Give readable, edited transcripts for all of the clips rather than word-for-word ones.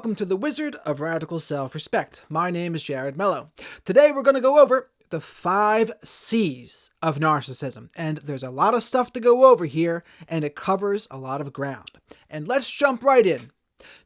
welcome to the Wizard of Radical Self-Respect. My name is Jared Mello. Today we're going to go over the 5 C's of narcissism, and there's a lot of stuff to go over here, and it covers a lot of ground. And let's jump right in.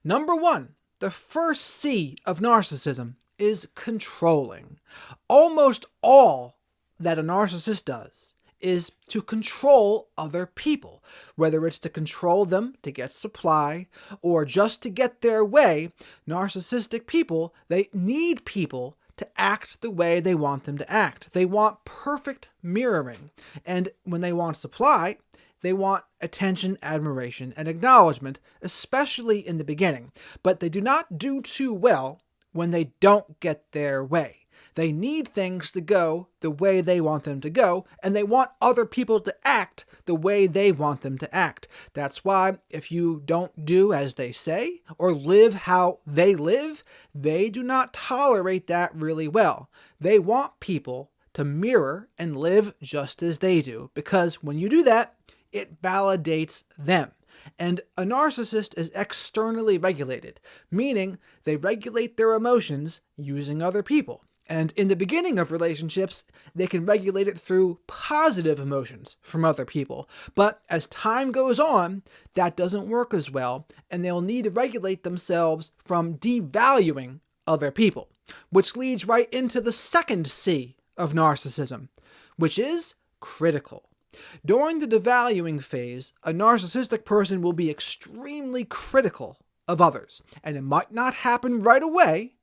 Number 1, the first C of narcissism is controlling. Almost all that a narcissist does is to control other people, whether it's to control them to get supply or just to get their way. Narcissistic people, they need people to act the way they want them to act. They want perfect mirroring. And when they want supply, they want attention, admiration, and acknowledgement, especially in the beginning. But they do not do too well when they don't get their way. They need things to go the way they want them to go, and they want other people to act the way they want them to act. That's why if you don't do as they say, or live how they live, they do not tolerate that really well. They want people to mirror and live just as they do, because when you do that, it validates them. And a narcissist is externally regulated, meaning they regulate their emotions using other people. And in the beginning of relationships, they can regulate it through positive emotions from other people. But as time goes on, that doesn't work as well, and they'll need to regulate themselves from devaluing other people, which leads right into the second C of narcissism, which is critical. During the devaluing phase, a narcissistic person will be extremely critical of others, and it might not happen right away.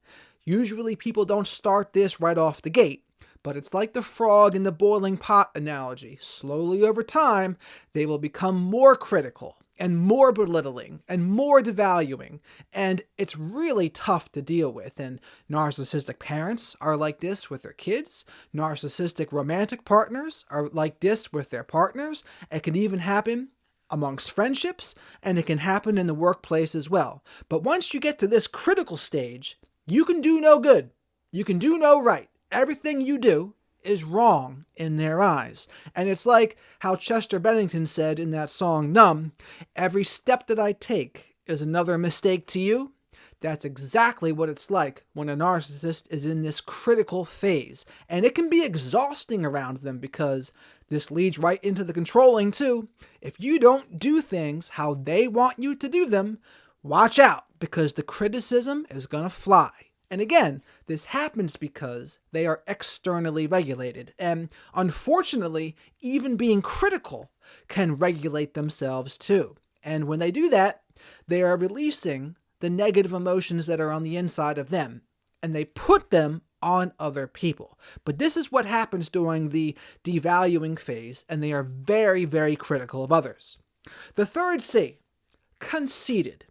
Usually people don't start this right off the gate, but it's like the frog in the boiling pot analogy. Slowly over time, they will become more critical and more belittling and more devaluing, and it's really tough to deal with. And narcissistic parents are like this with their kids. Narcissistic romantic partners are like this with their partners. It can even happen amongst friendships, and it can happen in the workplace as well. But once you get to this critical stage, you can do no good. You can do no right. Everything you do is wrong in their eyes. And it's like how Chester Bennington said in that song Numb, "Every step that I take is another mistake to you." That's exactly what it's like when a narcissist is in this critical phase. And it can be exhausting around them, because this leads right into the controlling too. If you don't do things how they want you to do them, watch out, because the criticism is going to fly. And again, this happens because they are externally regulated. And unfortunately, even being critical can regulate themselves too. And when they do that, they are releasing the negative emotions that are on the inside of them, and they put them on other people. But this is what happens during the devaluing phase, and they are very, very critical of others. The third C, conceited.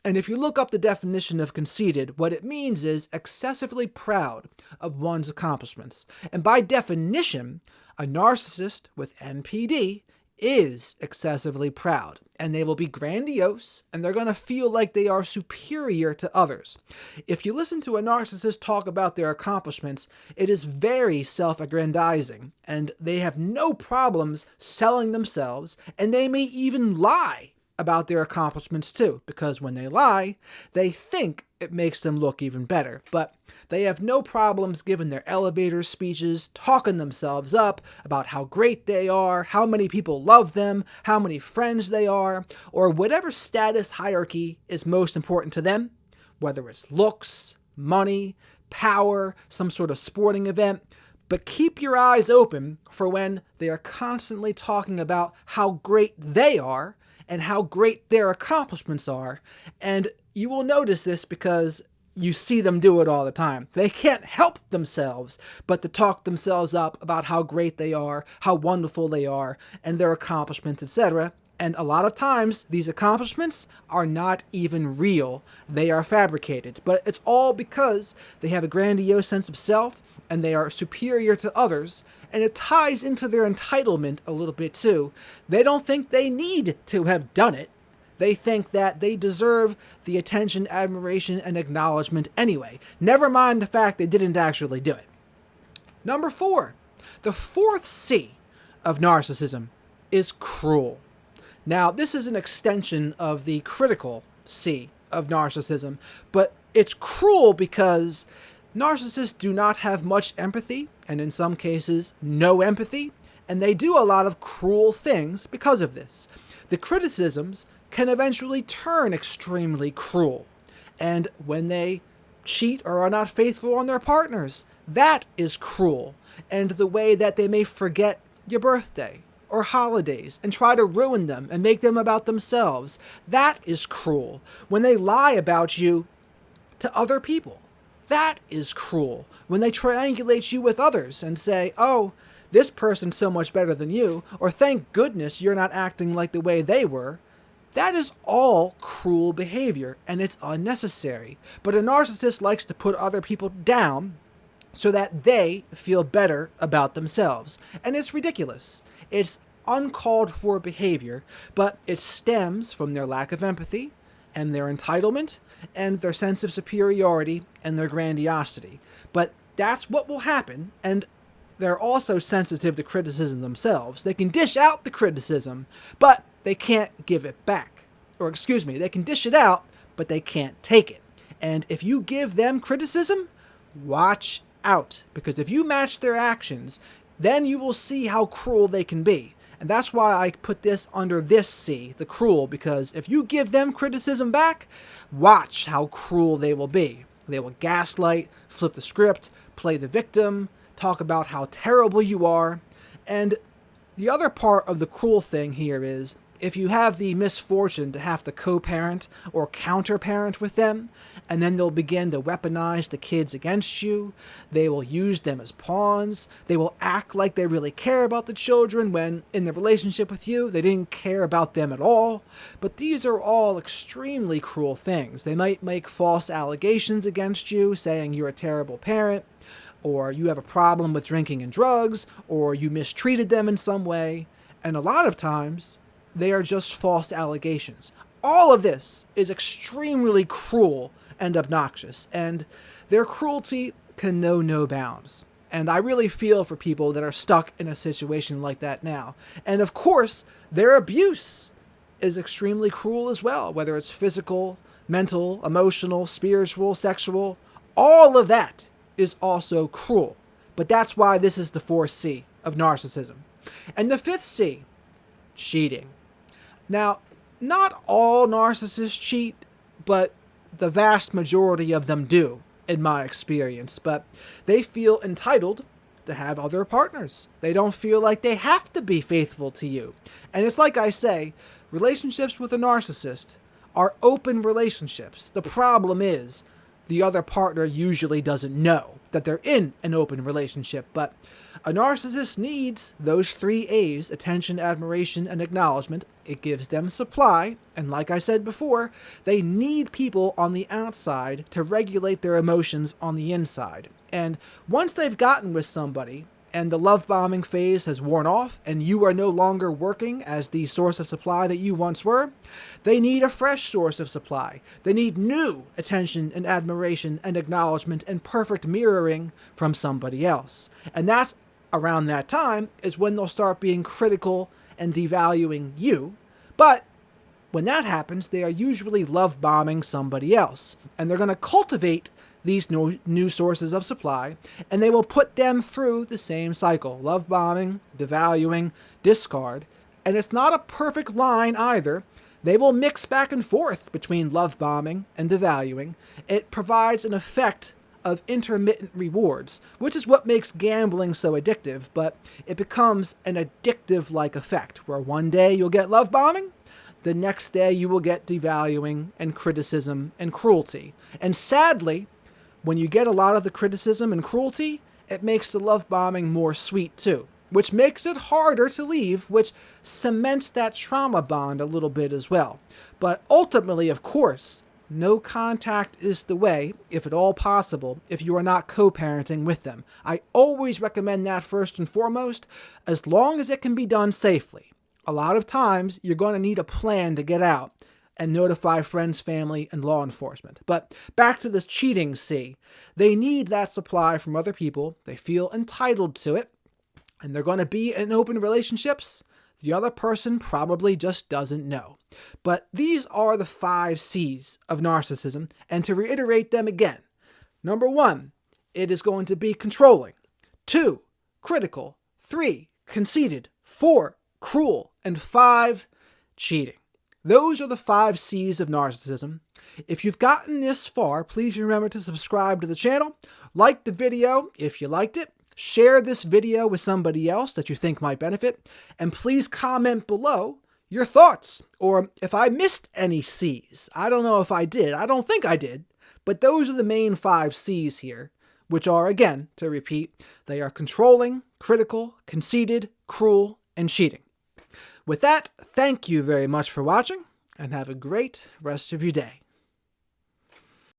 And if you look up the definition of conceited, what it means is excessively proud of one's accomplishments. And by definition, a narcissist with NPD is excessively proud. And they will be grandiose, and they're going to feel like they are superior to others. If you listen to a narcissist talk about their accomplishments, it is very self-aggrandizing, and they have no problems selling themselves, and they may even lie about their accomplishments too, because when they lie, they think it makes them look even better. But they have no problems giving their elevator speeches, talking themselves up about how great they are, how many people love them, how many friends they are, or whatever status hierarchy is most important to them, whether it's looks, money, power, some sort of sporting event. But keep your eyes open for when they are constantly talking about how great they are and how great their accomplishments are. And you will notice this because you see them do it all the time. They can't help themselves but to talk themselves up about how great they are, how wonderful they are, and their accomplishments, etc. And a lot of times, these accomplishments are not even real. They are fabricated. But it's all because they have a grandiose sense of self, and they are superior to others, and it ties into their entitlement a little bit too. They don't think they need to have done it. They think that they deserve the attention, admiration, and acknowledgement anyway. Never mind the fact they didn't actually do it. Number 4, the fourth C of narcissism is cruel. Now, this is an extension of the critical C of narcissism, but it's cruel because narcissists do not have much empathy, and in some cases, no empathy, and they do a lot of cruel things because of this. The criticisms can eventually turn extremely cruel, and when they cheat or are not faithful on their partners, that is cruel, and the way that they may forget your birthday or holidays and try to ruin them and make them about themselves, that is cruel. When they lie about you to other people, that is cruel. When they triangulate you with others and say, oh, this person's so much better than you, or thank goodness you're not acting like the way they were, that is all cruel behavior, and it's unnecessary. But a narcissist likes to put other people down so that they feel better about themselves. And it's ridiculous. It's uncalled for behavior, but it stems from their lack of empathy and their entitlement and their sense of superiority and their grandiosity. But that's what will happen, and they're also sensitive to criticism themselves. They can dish out the criticism, but they can't give it back. Or excuse me, they can dish it out, but they can't take it. And if you give them criticism, watch out. Because if you match their actions, then you will see how cruel they can be. And that's why I put this under this C, the cruel, because if you give them criticism back, watch how cruel they will be. They will gaslight, flip the script, play the victim, talk about how terrible you are. And the other part of the cruel thing here is, if you have the misfortune to have to co-parent or counter-parent with them, and then they'll begin to weaponize the kids against you, they will use them as pawns, they will act like they really care about the children when, in the relationship with you, they didn't care about them at all. But these are all extremely cruel things. They might make false allegations against you, saying you're a terrible parent, or you have a problem with drinking and drugs, or you mistreated them in some way, and a lot of times, they are just false allegations. All of this is extremely cruel and obnoxious, and their cruelty can know no bounds. And I really feel for people that are stuck in a situation like that now. And of course, their abuse is extremely cruel as well, whether it's physical, mental, emotional, spiritual, sexual. All of that is also cruel. But that's why this is the fourth C of narcissism. And the fifth C, cheating. Now, not all narcissists cheat, but the vast majority of them do, in my experience. But they feel entitled to have other partners. They don't feel like they have to be faithful to you. And it's like I say, relationships with a narcissist are open relationships. The problem is, the other partner usually doesn't know that they're in an open relationship, but a narcissist needs those three A's, attention, admiration, and acknowledgement. It gives them supply, and like I said before, they need people on the outside to regulate their emotions on the inside. And once they've gotten with somebody, and the love bombing phase has worn off, and you are no longer working as the source of supply that you once were, they need a fresh source of supply. They need new attention and admiration and acknowledgement and perfect mirroring from somebody else. And that's around that time is when they'll start being critical and devaluing you. But when that happens, they are usually love bombing somebody else. And they're going to cultivate these new sources of supply, and they will put them through the same cycle. Love bombing, devaluing, discard. And it's not a perfect line either. They will mix back and forth between love bombing and devaluing. It provides an effect of intermittent rewards, which is what makes gambling so addictive, but it becomes an addictive-like effect, where one day you'll get love bombing, the next day you will get devaluing and criticism and cruelty. And sadly, when you get a lot of the criticism and cruelty, it makes the love bombing more sweet too, which makes it harder to leave, which cements that trauma bond a little bit as well. But ultimately, of course, no contact is the way, if at all possible, if you are not co-parenting with them. I always recommend that first and foremost, as long as it can be done safely. A lot of times, you're going to need a plan to get out and notify friends, family, and law enforcement. But back to this cheating C. They need that supply from other people. They feel entitled to it. And they're going to be in open relationships. The other person probably just doesn't know. But these are the 5 C's of narcissism, and to reiterate them again. Number 1, it is going to be controlling. 2, critical. 3, conceited. 4, cruel. And 5, cheating. Those are the 5 C's of narcissism. If you've gotten this far, please remember to subscribe to the channel, like the video if you liked it, share this video with somebody else that you think might benefit, and please comment below your thoughts, or if I missed any C's. I don't know if I did. I don't think I did. But those are the main 5 C's here, which are, again, to repeat, they are controlling, critical, conceited, cruel, and cheating. With that, thank you very much for watching, and have a great rest of your day.